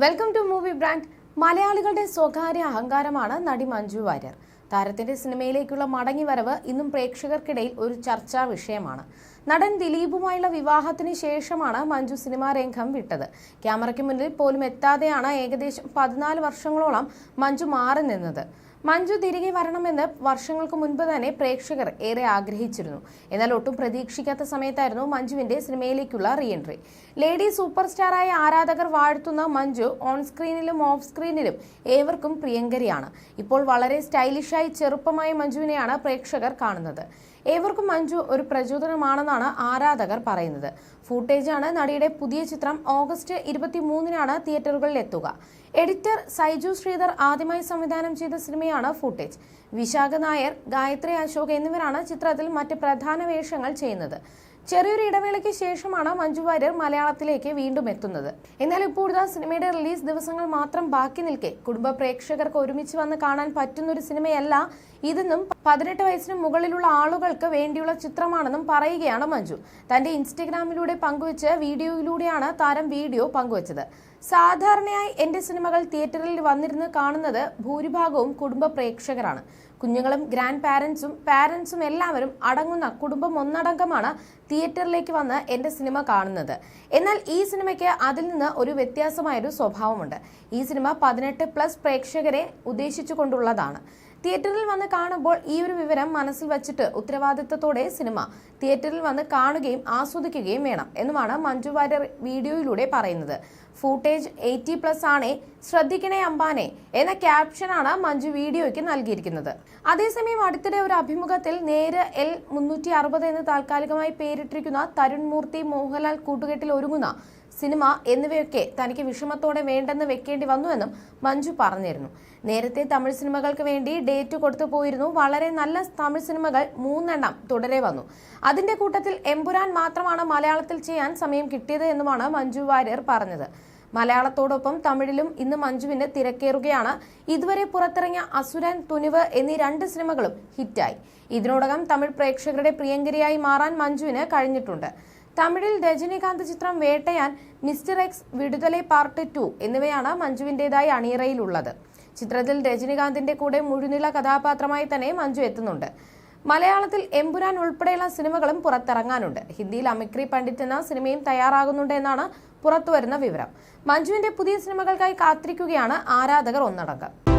Welcome to movie brand. മലയാളികളുടെ സ്വകാര്യ അഹങ്കാരമാണ് നടി മഞ്ജു വാര്യർ. താരത്തിന്റെ സിനിമയിലേക്കുള്ള മടങ്ങിവരവ് ഇന്നും പ്രേക്ഷകർക്കിടയിൽ ഒരു ചർച്ചാ വിഷയമാണ്. നടൻ ദിലീപുമായുള്ള വിവാഹത്തിന് ശേഷമാണ് മഞ്ജു സിനിമാ രംഗം വിട്ടത്. ക്യാമറയ്ക്ക് മുന്നിൽ പോലും എത്താതെയാണ് ഏകദേശം 14 വർഷങ്ങളോളം മഞ്ജു മാറി നിന്നത്. മഞ്ജു തിരികെ വരണമെന്ന് വർഷങ്ങൾക്ക് മുൻപ് തന്നെ പ്രേക്ഷകർ ഏറെ ആഗ്രഹിച്ചിരുന്നു. എന്നാൽ ഒട്ടും പ്രതീക്ഷിക്കാത്ത സമയത്തായിരുന്നു മഞ്ജുവിന്റെ സിനിമയിലേക്കുള്ള റീ എൻട്രി. ലേഡി സൂപ്പർ സ്റ്റാറായ ആരാധകർ വാഴ്ത്തുന്ന മഞ്ജു ഓൺ സ്ക്രീനിലും ഓഫ് സ്ക്രീനിലും ഏവർക്കും പ്രിയങ്കരിയാണ്. ഇപ്പോൾ വളരെ സ്റ്റൈലിഷായി ചെറുപ്പമായ മഞ്ജുവിനെയാണ് പ്രേക്ഷകർ കാണുന്നത്. ഏവർക്കും മഞ്ജു ഒരു പ്രചോദനമാണെന്നാണ് ആരാധകർ പറയുന്നത്. ഫൂട്ടേജാണ് നടിയുടെ പുതിയ ചിത്രം. ഓഗസ്റ്റ് 23-നാണ് തിയേറ്ററുകളിൽ എത്തുക. എഡിറ്റർ സൈജു ശ്രീധർ ആദ്യമായി സംവിധാനം ചെയ്ത സിനിമയാണ് ഫൂട്ടേജ്. വിശാഖ നായർ, ഗായത്രി അശോക് എന്നിവരാണ് ചിത്രത്തിൽ മറ്റ് പ്രധാന വേഷങ്ങൾ ചെയ്യുന്നത്. ചെറിയൊരു ഇടവേളയ്ക്ക് ശേഷമാണ് മഞ്ജു വാര്യർ മലയാളത്തിലേക്ക് വീണ്ടും എത്തുന്നത്. എന്നാൽ ഇപ്പോഴത്തെ സിനിമയുടെ റിലീസ് ദിവസങ്ങൾ മാത്രം ബാക്കി നിൽക്കെ കുടുംബ പ്രേക്ഷകർക്ക് ഒരുമിച്ച് വന്ന് കാണാൻ പറ്റുന്നൊരു സിനിമയല്ല ഇതെന്നും 18 വയസ്സിന് മുകളിലുള്ള ആളുകൾക്ക് വേണ്ടിയുള്ള ചിത്രമാണെന്നും പറയുകയാണ് മഞ്ജു. തന്റെ ഇൻസ്റ്റഗ്രാമിലൂടെ പങ്കുവച്ച വീഡിയോയിലൂടെയാണ് താരം വീഡിയോ പങ്കുവച്ചത്. സാധാരണയായി എന്റെ സിനിമകൾ തിയേറ്ററിൽ വന്നിരുന്ന് കാണുന്നത് ഭൂരിഭാഗവും കുടുംബ പ്രേക്ഷകരാണ്. കുഞ്ഞുങ്ങളും ഗ്രാൻഡ് പാരന്റ്സും എല്ലാവരും അടങ്ങുന്ന കുടുംബം ഒന്നടങ്കമാണ് തിയേറ്ററിലേക്ക് വന്ന് എന്റെ സിനിമ കാണുന്നത്. എന്നാൽ ഈ സിനിമയ്ക്ക് അതിൽ നിന്ന് ഒരു വ്യത്യാസമായൊരു സ്വഭാവമുണ്ട്. ഈ സിനിമ 18+ പ്രേക്ഷകരെ ഉദ്ദേശിച്ചുകൊണ്ടുള്ളതാണ്. തിയേറ്ററിൽ വന്ന് കാണുമ്പോൾ ഈ ഒരു വിവരം മനസ്സിൽ വച്ചിട്ട് ഉത്തരവാദിത്തത്തോടെ സിനിമ തിയേറ്ററിൽ വന്ന് കാണുകയും ആസ്വദിക്കുകയും വേണം എന്നുമാണ് മഞ്ജു വാര്യർ വീഡിയോയിലൂടെ പറയുന്നത്. ഫൂട്ടേജ് 80+ ആണേ, ശ്രദ്ധിക്കണേ അമ്പാനെ എന്ന ക്യാപ്ഷനാണ് മഞ്ജു വീഡിയോയ്ക്ക് നൽകിയിരിക്കുന്നത്. അതേസമയം അടുത്തിടെ ഒരു അഭിമുഖത്തിൽ നേര് L360 എന്ന് താൽക്കാലികമായി പേരിട്ടിരിക്കുന്ന തരുൺ മൂർത്തി മോഹൻലാൽ കൂട്ടുകെട്ടിൽ ഒരുങ്ങുന്ന സിനിമ എന്നിവയൊക്കെ തനിക്ക് വിഷമത്തോടെ വേണ്ടെന്ന് വെക്കേണ്ടി വന്നുവെന്നും മഞ്ജു പറഞ്ഞിരുന്നു. നേരത്തെ തമിഴ് സിനിമകൾക്ക് വേണ്ടി ഡേറ്റ് കൊടുത്തു പോയിരുന്നു. വളരെ നല്ല തമിഴ് സിനിമകൾ 3 എണ്ണം തുടരെ വന്നു. അതിന്റെ കൂട്ടത്തിൽ എമ്പുരാൻ മാത്രമാണ് മലയാളത്തിൽ ചെയ്യാൻ സമയം കിട്ടിയത് എന്നുമാണ് മഞ്ജു വാര്യർ പറഞ്ഞത്. മലയാളത്തോടൊപ്പം തമിഴിലും ഇന്ന് മഞ്ജുവിന് തിരക്കേറുകയാണ്. ഇതുവരെ പുറത്തിറങ്ങിയ അസുരൻ, തുനിവ് എന്നീ 2 സിനിമകളും ഹിറ്റായി. ഇതിനോടകം തമിഴ് പ്രേക്ഷകരുടെ പ്രിയങ്കരിയായി മാറാൻ മഞ്ജുവിന് കഴിഞ്ഞിട്ടുണ്ട്. തമിഴിൽ രജനീകാന്ത് ചിത്രം Vettaiyan, mister X, Viduthalai part 2 എന്നിവയാണ് മഞ്ജുവിന്റേതായി അണിയറയിലുള്ളത്. ചിത്രത്തിൽ രജനീകാന്തിന്റെ കൂടെ മുഴുനീള കഥാപാത്രമായി തന്നെ മഞ്ജു എത്തുന്നുണ്ട്. മലയാളത്തിൽ എമ്പുരാൻ ഉൾപ്പെടെയുള്ള സിനിമകളും പുറത്തിറങ്ങാനുണ്ട്. ഹിന്ദിയിൽ അമിക്രി പണ്ഡിറ്റ് എന്ന സിനിമയും തയ്യാറാകുന്നുണ്ട് എന്നാണ് പുറത്തുവരുന്ന വിവരം. മഞ്ജുവിന്റെ പുതിയ സിനിമകൾക്കായി കാത്തിരിക്കുകയാണ് ആരാധകർ ഒന്നടങ്കം.